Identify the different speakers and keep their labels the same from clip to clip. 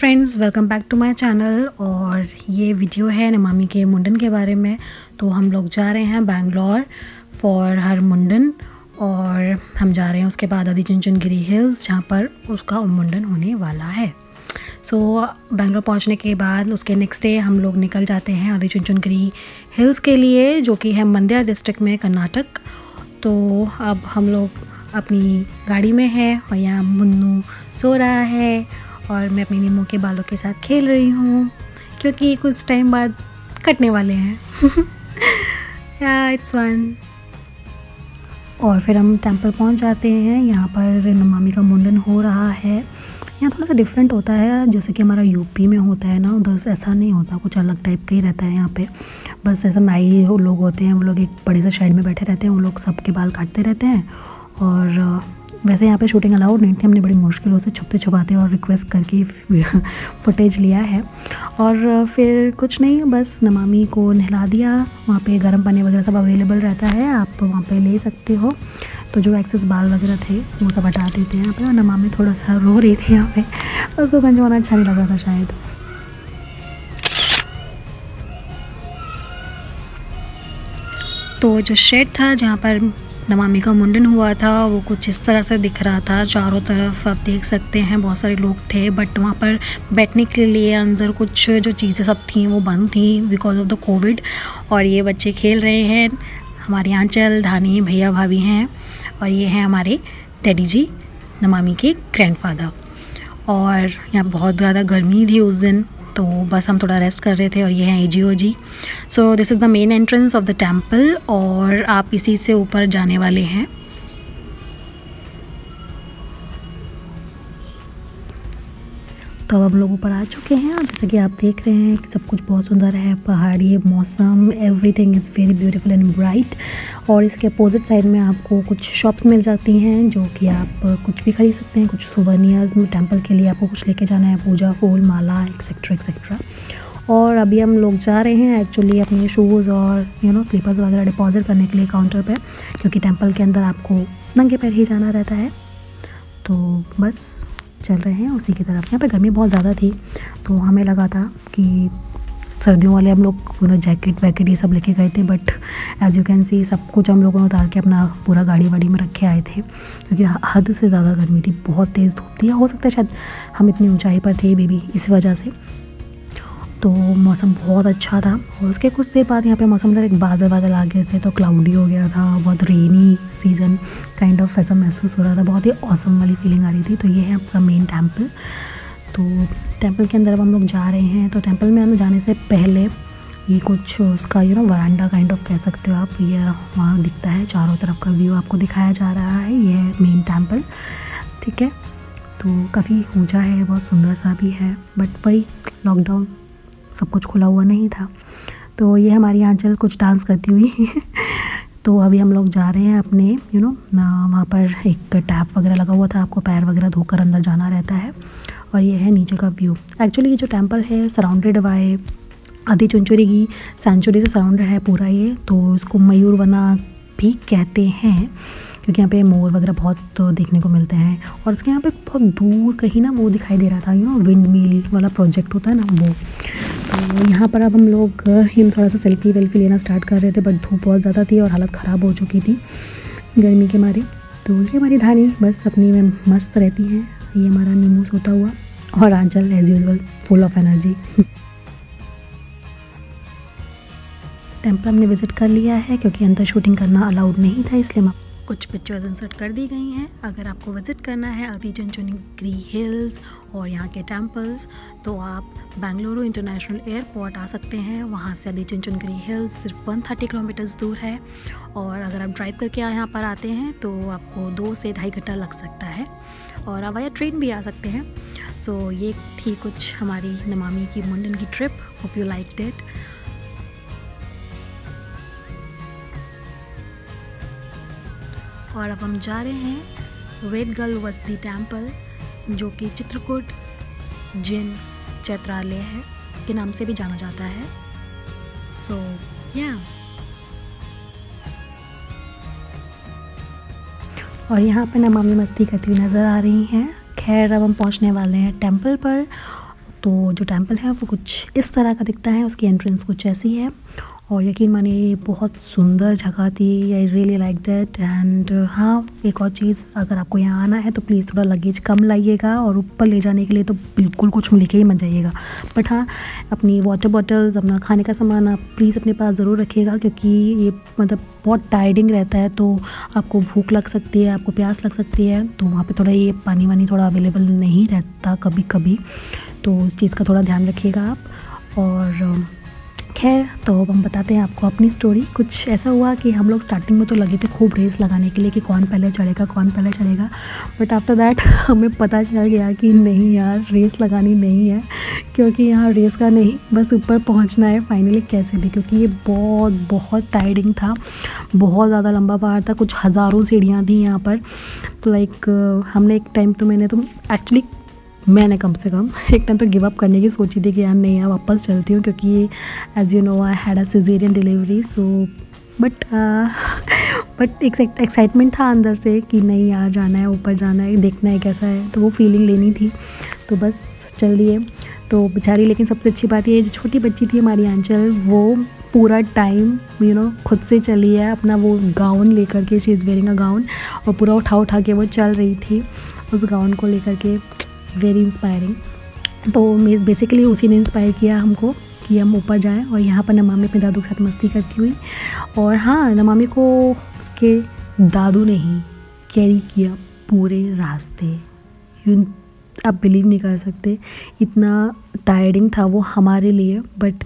Speaker 1: Friends, welcome back to my channel. और ये video है नमामि के मुंडन के बारे में। तो हम लोग जा रहे हैं बैंगलोर फॉर हर मुंडन, और हम जा रहे हैं उसके बाद आदिचुंचनगिरी हिल्स, जहाँ पर उसका मुंडन होने वाला है। सो बैंगलोर पहुँचने के बाद उसके नेक्स्ट डे हम लोग निकल जाते हैं आदिचुंचनगिरी हिल्स के लिए, जो कि है मंड्या डिस्ट्रिक्ट में, कर्नाटक। तो अब हम लोग अपनी गाड़ी में हैं और यहाँ मुन्नू सो रहा है और मैं अपनी नीमू के बालों के साथ खेल रही हूँ, क्योंकि कुछ टाइम बाद कटने वाले हैं। या इट्स फन। और फिर हम टेंपल पहुँच जाते हैं। यहाँ पर नमामि का मुंडन हो रहा है। यहाँ थोड़ा सा डिफरेंट होता है, जैसे कि हमारा यूपी में होता है ना, उधर ऐसा नहीं होता, कुछ अलग टाइप का ही रहता है। यहाँ पे बस ऐसा नाई लोग होते हैं, वो लोग एक बड़े से शेड में बैठे रहते हैं, वो लोग सबके बाल काटते रहते हैं। और वैसे यहाँ पे शूटिंग अलाउड नहीं थी, हमने बड़ी मुश्किलों से छुपते छुपाते और रिक्वेस्ट करके फुटेज लिया है। और फिर कुछ नहीं, बस नमामि को नहला दिया। वहाँ पे गर्म पानी वगैरह सब अवेलेबल रहता है, आप वहाँ पे ले सकते हो। तो जो एक्सेस बाल वगैरह थे वो सब हटा देते हैं यहाँ पे। और नमामि थोड़ा सा रो रही थी यहाँ पे, उसको गंजवाना अच्छा नहीं लगा था शायद। तो जो शेड था जहाँ पर नमामि का मुंडन हुआ था, वो कुछ इस तरह से दिख रहा था। चारों तरफ आप देख सकते हैं बहुत सारे लोग थे, बट वहाँ पर बैठने के लिए अंदर कुछ जो चीज़ें सब थी वो बंद थी बिकॉज ऑफ द कोविड। और ये बच्चे खेल रहे हैं। हमारे आंचल, धानी, भैया भाभी हैं, और ये हैं हमारे डैडी जी, नमामि के ग्रैंडफादर। और यहाँ बहुत ज़्यादा गर्मी थी उस दिन, तो बस हम थोड़ा रेस्ट कर रहे थे। और ये हैं एजीओ जी। So this is the main entrance of the temple, और आप इसी से ऊपर जाने वाले हैं। तो अब हम लोग ऊपर आ चुके हैं, और जैसे कि आप देख रहे हैं कि सब कुछ बहुत सुंदर है। पहाड़ी, मौसम, everything is very beautiful and bright. और इसके अपोजिट साइड में आपको कुछ शॉप्स मिल जाती हैं, जो कि आप कुछ भी खरीद सकते हैं। कुछ सोवेनियर्स, टेंपल के लिए आपको कुछ लेके जाना है, पूजा फूल, माला, एक्सेट्रा एक्सेट्रा। और अभी हम लोग जा रहे हैं एक्चुअली अपने शूज़ और स्लीपर्स वगैरह डिपॉजिट करने के लिए काउंटर पे, क्योंकि टेंपल के अंदर आपको नंगे पैर ही जाना रहता है। तो बस चल रहे हैं उसी की तरफ। यहाँ पे गर्मी बहुत ज़्यादा थी, तो हमें लगा था कि सर्दियों वाले हम लोग जैकेट वैकेट ये सब लेके गए थे, बट एज़ यू कैन सी सब कुछ हम लोगों ने उतार के अपना पूरा गाड़ी वाड़ी में रखे आए थे, क्योंकि हद से ज़्यादा गर्मी थी, बहुत तेज़ धूप थी। हो सकता है शायद हम इतनी ऊंचाई पर थे बेबी, इस वजह से। तो मौसम बहुत अच्छा था। और उसके कुछ देर बाद यहाँ पे मौसम एक बादल आ गए थे, तो क्लाउडी हो गया था, बहुत रेनी सीज़न काइंड ऑफ ऐसा महसूस हो रहा था। बहुत ही ऑसम वाली फीलिंग आ रही थी। तो ये है आपका मेन टेंपल। तो टेंपल के अंदर अब हम लोग जा रहे हैं। तो टेंपल में अंदर जाने से पहले ये कुछ उसका वरांडा काइंड ऑफ कह सकते हो आप, ये वहाँ दिखता है, चारों तरफ का व्यू आपको दिखाया जा रहा है। ये है मेन टेंपल, ठीक है। तो काफ़ी ऊँचा है, बहुत सुंदर सा भी है, बट वही लॉकडाउन, सब कुछ खुला हुआ नहीं था। तो ये हमारी आंचल कुछ डांस करती हुई। तो अभी हम लोग जा रहे हैं अपने वहाँ पर एक टैप वगैरह लगा हुआ था, आपको पैर वगैरह धोकर अंदर जाना रहता है। और ये है नीचे का व्यू। एक्चुअली ये जो टेंपल है सराउंडेड बाय आदिचुंचनगिरी सेंचुरी से सराउंडेड है पूरा ये। तो इसको मयूरवना भी कहते हैं, क्योंकि यहाँ पे मोर वगैरह बहुत देखने को मिलते हैं। और उसके यहाँ पे बहुत दूर कहीं ना वो दिखाई दे रहा था, विंड मिल वाला प्रोजेक्ट होता है ना वो। तो यहाँ पर अब हम लोग थोड़ा सा सेल्फी वेल्फी लेना स्टार्ट कर रहे थे, बट धूप बहुत ज़्यादा थी और हालत ख़राब हो चुकी थी गर्मी के मारे। तो ये हमारी धानी बस अपनी में मस्त रहती हैं। ये हमारा नीमू सोता हुआ, और Aanchal as usual full of energy. Temple हमने विज़िट कर लिया है, क्योंकि अंदर शूटिंग करना अलाउड नहीं था, इसलिए कुछ पिक्चर्स इंसर्ट कर दी गई हैं। अगर आपको विज़िट करना है आदिचुंचनगिरी हिल्स और यहाँ के टेंपल्स, तो आप बेंगलुरु इंटरनेशनल एयरपोर्ट आ सकते हैं। वहाँ से आदिचुंचनगिरी हिल्स सिर्फ 130 किलोमीटर्स दूर है। और अगर आप ड्राइव करके यहाँ पर आते हैं तो आपको 2 से ढाई घंटा लग सकता है, और आप वाया ट्रेन भी आ सकते हैं। सो ये थी कुछ हमारी नमामि की मुंडन की trip. Hope you liked it. और अब हम जा रहे हैं वेदगल वसती टेंपल, जो कि चित्रकूट जिन चैत्रालय है के नाम से भी जाना जाता है। सो या और यहाँ पर नमामि मस्ती करती हुई नज़र आ रही हैं। खैर अब हम पहुँचने वाले हैं टेंपल पर। तो जो टेंपल है वो कुछ इस तरह का दिखता है, उसकी एंट्रेंस कुछ ऐसी है। और यकीन मानिए ये बहुत सुंदर जगह थी, I really like that. And हाँ, एक और चीज़, अगर आपको यहाँ आना है तो प्लीज़ थोड़ा लगेज कम लाइएगा, और ऊपर ले जाने के लिए तो बिल्कुल कुछ लेके ही मत जाइएगा। बट हाँ, अपनी वाटर बॉटल्स, अपना खाने का सामान आप प्लीज़ अपने पास ज़रूर रखिएगा, क्योंकि ये मतलब बहुत टायर्डिंग रहता है, तो आपको भूख लग सकती है, आपको प्यास लग सकती है, तो वहाँ पे थोड़ा ये पानी वानी थोड़ा अवेलेबल नहीं रहता कभी कभी, तो उस चीज़ का थोड़ा ध्यान रखिएगा आप। और खैर, तो अब हम बताते हैं आपको अपनी स्टोरी। कुछ ऐसा हुआ कि हम लोग स्टार्टिंग में तो लगे थे खूब रेस लगाने के लिए कि कौन पहले चढ़ेगा, कौन पहले चढ़ेगा, बट आफ्टर दैट हमें पता चल गया कि नहीं यार, रेस लगानी नहीं है, क्योंकि यहाँ रेस का नहीं, बस ऊपर पहुँचना है फाइनली कैसे भी, क्योंकि ये बहुत बहुत टायरिंग था, बहुत ज़्यादा लंबा पहाड़ था, कुछ हज़ारों सीढ़ियाँ थी यहाँ पर। तो लाइक हमने एक टाइम तो मैंने कम से कम एक टाइम तो गिव अप करने की सोची थी कि यार नहीं, यार वापस चलती हूँ, क्योंकि as you know I had a caesarean delivery. So but excitement था अंदर से कि नहीं यार, जाना है, ऊपर जाना है, देखना है कैसा है, तो वो फीलिंग लेनी थी, तो बस चल दिए। तो बेचारी, लेकिन सबसे अच्छी बात ये, जो छोटी बच्ची थी हमारी आंचल, वो पूरा टाइम खुद से चली है, अपना वो गाउन लेकर के, she is wearing a gown, और पूरा उठा के वो चल रही थी उस गाउन को लेकर के। Very inspiring. तो बेसिकली उसी ने इंस्पायर किया हमको कि हम ऊपर जाएं। और यहाँ पर नमामि अपने दादू के साथ मस्ती करती हुई, और हाँ, नमामि को उसके दादू ने ही कैरी किया पूरे रास्ते। आप बिलीव नहीं कर सकते, इतना टायर्डिंग था वो हमारे लिए, बट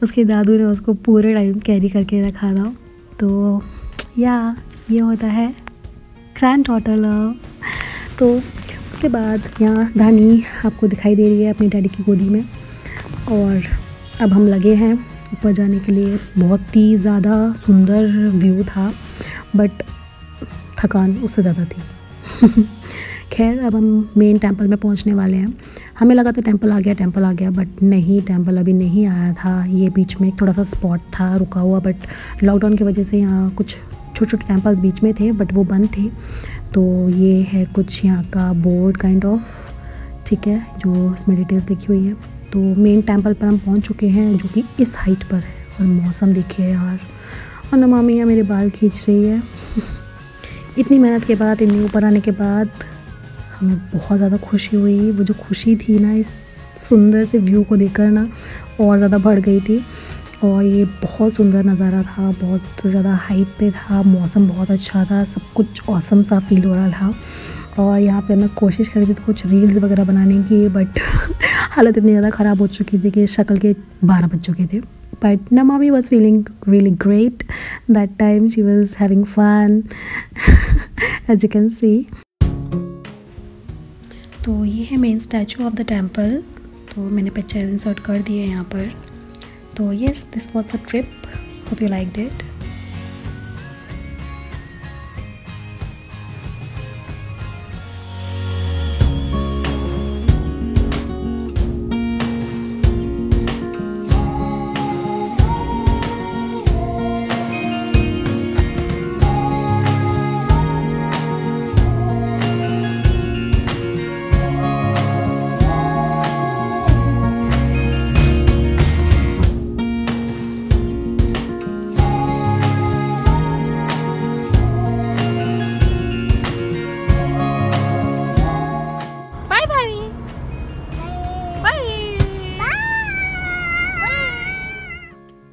Speaker 1: उसके दादू ने उसको पूरे टाइम कैरी करके रखा था। तो या ये होता है ग्रैंड डॉटर लव। तो उसके बाद यहाँ धानी आपको दिखाई दे रही है अपनी डैडी की गोदी में, और अब हम लगे हैं ऊपर जाने के लिए। बहुत ही ज़्यादा सुंदर व्यू था, बट थकान उससे ज़्यादा थी। खैर, अब हम मेन टेंपल में पहुँचने वाले हैं। हमें लगा था टेंपल आ गया, बट नहीं, टेंपल अभी नहीं आया था। ये बीच में एक थोड़ा सा स्पॉट था रुका हुआ, बट लॉकडाउन की वजह से यहाँ कुछ छोटे छोटे टेंपल्स बीच में थे, बट वो बंद थे। तो ये है कुछ यहाँ का बोर्ड काइंड ऑफ, ठीक है, जो इसमें डिटेल्स लिखी हुई है। तो मेन टेंपल पर हम पहुँच चुके हैं, जो कि इस हाइट पर है। और मौसम देखिए यार, और नमामि यहाँ मेरे बाल खींच रही है। इतनी मेहनत के बाद, इतनी ऊपर आने के बाद हमें बहुत ज़्यादा खुशी हुई। वो जो खुशी थी ना, इस सुंदर से व्यू को देखकर ना, और ज़्यादा बढ़ गई थी। और ये बहुत सुंदर नज़ारा था, बहुत ज़्यादा हाइट पे था, मौसम बहुत अच्छा था, सब कुछ ऑसम सा फील हो रहा था। और यहाँ पे मैं कोशिश कर रही थी कुछ रील्स वगैरह बनाने की, बट हालत इतनी ज़्यादा ख़राब हो चुकी थी कि शक्ल के 12 बज चुके थे। But Namami was feeling really great that time, she was having fun as you can see. तो ये है main statue of the temple. तो मैंने पिक्चर इंसर्ट कर दिए यहाँ पर। तो yes, this was the trip. Hope you liked it.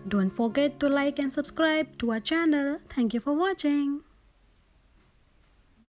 Speaker 1: Don't forget to like and subscribe to our channel. Thank you for watching.